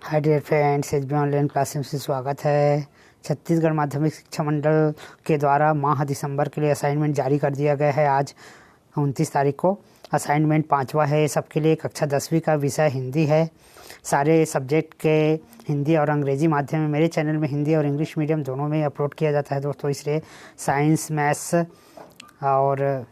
हाय dear friends, H B online classes में स्वागत है। छत्तीसगढ़ माध्यमिक शिक्षा मंडल के द्वारा माह दिसंबर के लिए असाइनमेंट जारी कर दिया गया है। आज 29 तारीख को असाइनमेंट 5वां है सबके लिए। कक्षा 10वीं का विषय हिंदी है। सारे सब्जेक्ट के हिंदी और अंग्रेजी माध्यम में मेरे चैनल में हिंदी और इंग्लिश मीडियम दोनों में अपलोड किया जाता है दोस्तों। इसलिए साइंस, मैथ्स और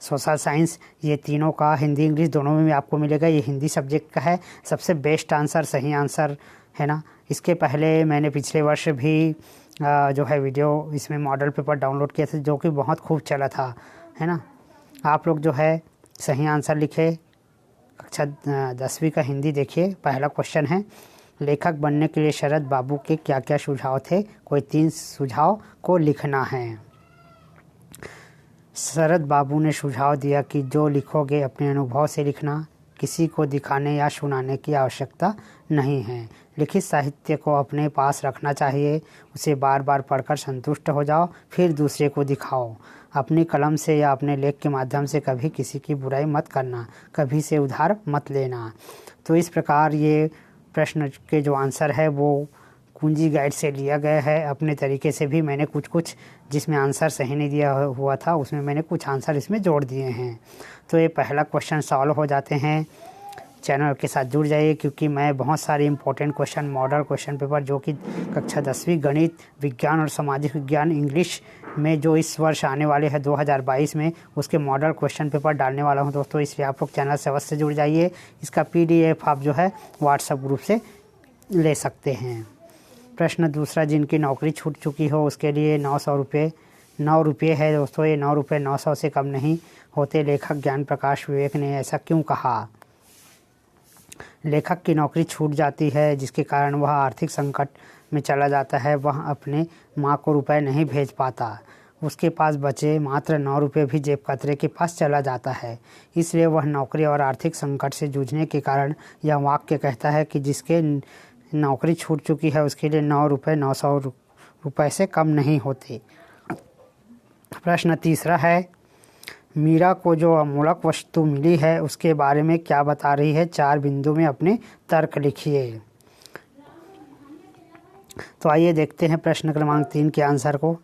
सोशल साइंस ये तीनों का हिंदी इंग्लिश दोनों में आपको मिलेगा। ये हिंदी सब्जेक्ट का है। सबसे बेस्ट आंसर सही आंसर है ना। इसके पहले मैंने पिछले वर्ष भी जो है वीडियो इसमें मॉडल पेपर डाउनलोड किया था जो कि बहुत खूब चला था, है ना। आप लोग जो है सही आंसर लिखे। कक्षा 10वीं का हिंदी देखिए। पहला क्वेश्चन है, लेखक बनने के लिए शरद बाबू के क्या क्या सुझाव थे। कोई 3 सुझाव को लिखना है। शरद बाबू ने सुझाव दिया कि जो लिखोगे अपने अनुभव से लिखना, किसी को दिखाने या सुनाने की आवश्यकता नहीं है। लिखित साहित्य को अपने पास रखना चाहिए, उसे बार बार पढ़कर संतुष्ट हो जाओ, फिर दूसरे को दिखाओ। अपनी कलम से या अपने लेख के माध्यम से कभी किसी की बुराई मत करना, कभी से उधार मत लेना। तो इस प्रकार ये प्रश्न के जो आंसर है वो कुंजी गाइड से लिया गया है। अपने तरीके से भी मैंने कुछ जिसमें आंसर सही नहीं दिया हुआ था उसमें मैंने कुछ आंसर इसमें जोड़ दिए हैं। तो ये पहला क्वेश्चन सॉल्व हो जाते हैं। चैनल के साथ जुड़ जाइए क्योंकि मैं बहुत सारे important question, model question paper जो कि कक्षा 10वीं गणित, विज्ञान और सामाजिक विज्ञान इंग्लिश में जो इस वर्ष आने वाले हैं 2022 में, उसके मॉडल क्वेश्चन पेपर डालने वाला हूँ दोस्तों। इसलिए आप लोग चैनल से अवश्य जुड़ जाइए। इसका PDF आप जो है व्हाट्सएप ग्रुप से ले सकते हैं। प्रश्न दूसरा, जिनकी नौकरी छूट चुकी हो उसके लिए 9 रुपये है दोस्तों। ये 9 रुपये 900 से कम नहीं होते। लेखक ज्ञान प्रकाश विवेक ने ऐसा क्यों कहा। लेखक की नौकरी छूट जाती है जिसके कारण वह आर्थिक संकट में चला जाता है। वह अपने माँ को रुपए नहीं भेज पाता। उसके पास बचे मात्र 9 रुपये भी जेब कतरे के पास चला जाता है। इसलिए वह नौकरी और आर्थिक संकट से जूझने के कारण यह वाक्य कहता है कि जिसके नौकरी छूट चुकी है उसके लिए 9 रुपये 900 रुपये से कम नहीं होते। प्रश्न तीसरा है, मीरा को जो अमूल्य वस्तु मिली है उसके बारे में क्या बता रही है। 4 बिंदु में अपने तर्क लिखिए। तो आइए देखते हैं प्रश्न क्रमांक 3 के आंसर को।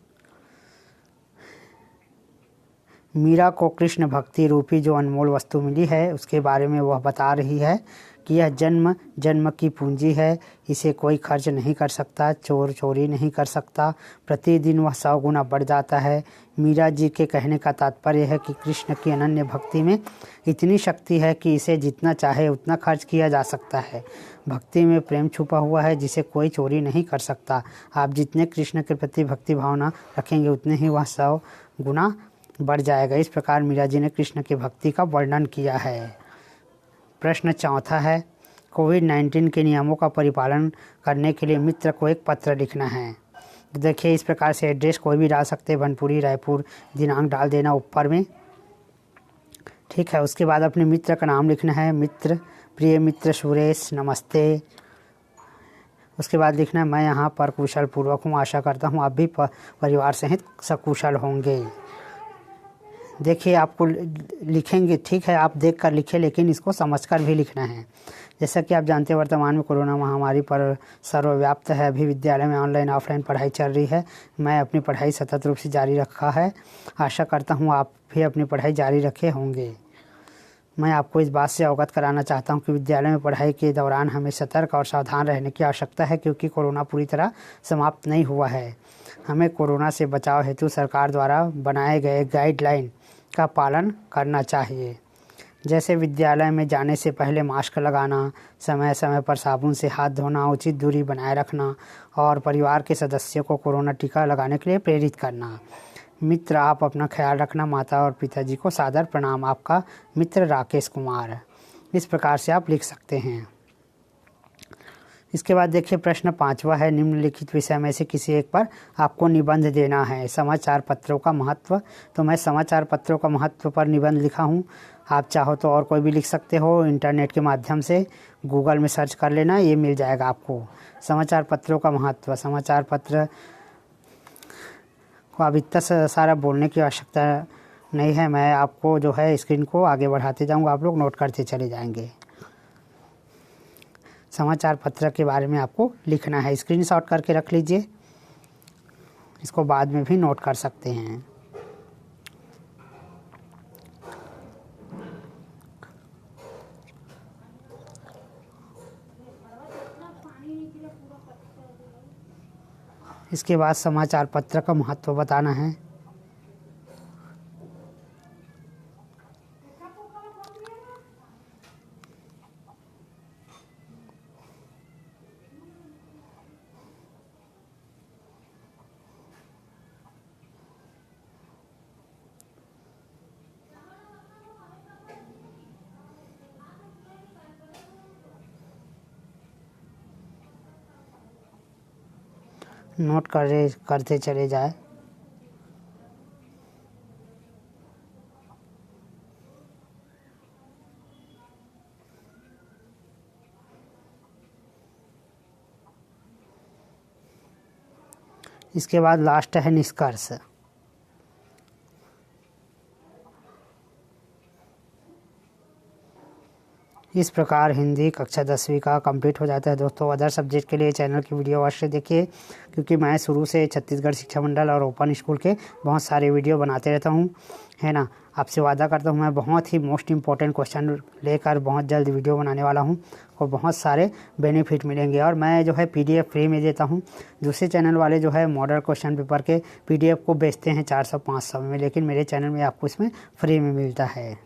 मीरा को कृष्ण भक्ति रूपी जो अनमोल वस्तु मिली है उसके बारे में वह बता रही है कि यह जन्म जन्म की पूंजी है। इसे कोई खर्च नहीं कर सकता, चोर चोरी नहीं कर सकता। प्रतिदिन वह 100 गुना बढ़ जाता है। मीरा जी के कहने का तात्पर्य है कि कृष्ण की अनन्य भक्ति में इतनी शक्ति है कि इसे जितना चाहे उतना खर्च किया जा सकता है। भक्ति में प्रेम छुपा हुआ है जिसे कोई चोरी नहीं कर सकता। आप जितने कृष्ण के प्रति भक्ति भावना रखेंगे उतने ही वह 100 गुना बढ़ जाएगा। इस प्रकार मीरा जी ने कृष्ण की भक्ति का वर्णन किया है। प्रश्न चौथा है, कोविड-19 के नियमों का परिपालन करने के लिए मित्र को एक पत्र लिखना है। देखिए इस प्रकार से एड्रेस कोई भी डाल सकते हैं, बनपुरी, रायपुर, दिनांक डाल देना ऊपर में, ठीक है। उसके बाद अपने मित्र का नाम लिखना है। मित्र, प्रिय मित्र सुरेश, नमस्ते। उसके बाद लिखना है, मैं यहाँ पर कुशल पूर्वक हूँ। आशा करता हूँ आप भी परिवार सहित सकुशल होंगे। देखिए आपको लिखेंगे, ठीक है, आप देख कर लिखें लेकिन इसको समझकर भी लिखना है। जैसा कि आप जानते हैं वर्तमान में कोरोना महामारी पर सर्वव्याप्त है। अभी विद्यालय में ऑनलाइन ऑफलाइन पढ़ाई चल रही है। मैं अपनी पढ़ाई सतत रूप से जारी रखा है। आशा करता हूँ आप भी अपनी पढ़ाई जारी रखे होंगे। मैं आपको इस बात से अवगत कराना चाहता हूँ कि विद्यालय में पढ़ाई के दौरान हमें सतर्क और सावधान रहने की आवश्यकता है क्योंकि कोरोना पूरी तरह समाप्त नहीं हुआ है। हमें कोरोना से बचाव हेतु सरकार द्वारा बनाए गए गाइडलाइन का पालन करना चाहिए। जैसे विद्यालय में जाने से पहले मास्क लगाना, समय समय पर साबुन से हाथ धोना, उचित दूरी बनाए रखना और परिवार के सदस्यों को कोरोना टीका लगाने के लिए प्रेरित करना। मित्र, आप अपना ख्याल रखना। माता और पिताजी को सादर प्रणाम। आपका मित्र राकेश कुमार। इस प्रकार से आप लिख सकते हैं। इसके बाद देखिए प्रश्न 5वां है, निम्नलिखित विषय में से किसी एक पर आपको निबंध देना है। समाचार पत्रों का महत्व। तो मैं समाचार पत्रों का महत्व पर निबंध लिखा हूँ। आप चाहो तो और कोई भी लिख सकते हो। इंटरनेट के माध्यम से गूगल में सर्च कर लेना, ये मिल जाएगा आपको। समाचार पत्रों का महत्व। समाचार पत्र को अब इतना सारा बोलने की आवश्यकता नहीं है। मैं आपको जो है स्क्रीन को आगे बढ़ाते जाऊँगा, आप लोग नोट करते चले जाएंगे। समाचार पत्र के बारे में आपको लिखना है। स्क्रीनशॉट करके रख लीजिए, इसको बाद में भी नोट कर सकते हैं। इसके बाद समाचार पत्र का महत्व बताना है। नोट करते चले जाए। इसके बाद लास्ट है निष्कर्ष। इस प्रकार हिंदी कक्षा 10वीं का कंप्लीट हो जाता है दोस्तों। अदर सब्जेक्ट के लिए चैनल की वीडियो अवश्य देखिए, क्योंकि मैं शुरू से छत्तीसगढ़ शिक्षा मंडल और ओपन स्कूल के बहुत सारे वीडियो बनाते रहता हूँ, है ना। आपसे वादा करता हूँ मैं बहुत ही मोस्ट इम्पॉर्टेंट क्वेश्चन लेकर बहुत जल्द वीडियो बनाने वाला हूँ और बहुत सारे बेनिफिट मिलेंगे। और मैं जो है PDF फ्री में देता हूँ। दूसरे चैनल वाले जो है मॉडल क्वेश्चन पेपर के PDF को बेचते हैं 400-500 में, लेकिन मेरे चैनल में आपको इसमें फ्री में मिलता है।